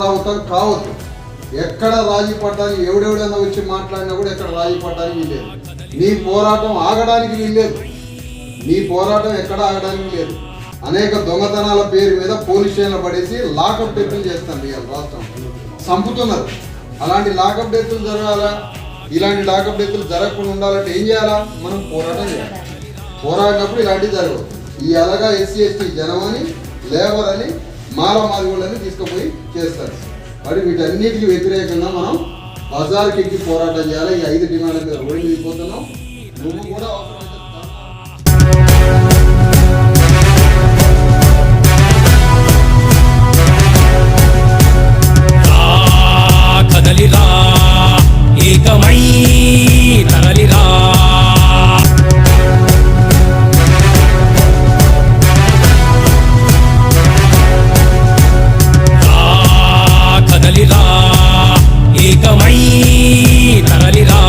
పునరావృతం కావద్దు. ఎక్కడ రాజీ పడ్డానికి ఎవడెవడన్నా వచ్చి మాట్లాడినా కూడా ఎక్కడ రాజీ పడ్డానికి వీల్లేదు. నీ పోరాటం ఆగడానికి వీల్లేదు. నీ పోరాటం ఎక్కడ ఆగడానికి లేదు. అనేక దొంగతనాల పేరు మీద పోలీస్ స్టేషన్లు పడేసి లాకప్ డెత్తులు చేస్తాను ఇవాళ రాష్ట్రం చంపుతున్నారు. అలాంటి లాకప్ డెత్తులు జరగాలా? ఇలాంటి లాకప్ డెత్తులు జరగకుండా ఉండాలంటే ఏం చేయాలా? మనం పోరాటం చేయాలి. పోరాడినప్పుడు ఇలాంటివి జరగవు. ఈ అలాగా ఎస్సీ ఎస్టీ జనమని లేబర్ అని మాదిగోళ్ళని తీసుకుపోయి చేస్తారు. మరి వీటన్నిటికీ వ్యతిరేకంగా మనం బజార్కి ఎక్కి పోరాటం చేయాలి. ఈ 5 డిమాండ్ల మీద రోడ్డు వెళ్ళిపోతున్నాం. నువ్వు కూడా కదలిరా ఏకమై తరలిరా కదలిరా ఏకమై తరలిరా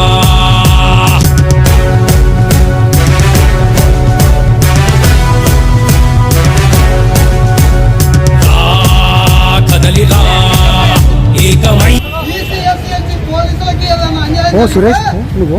కదలిరా ఏకమై సురేష్ నువ్వు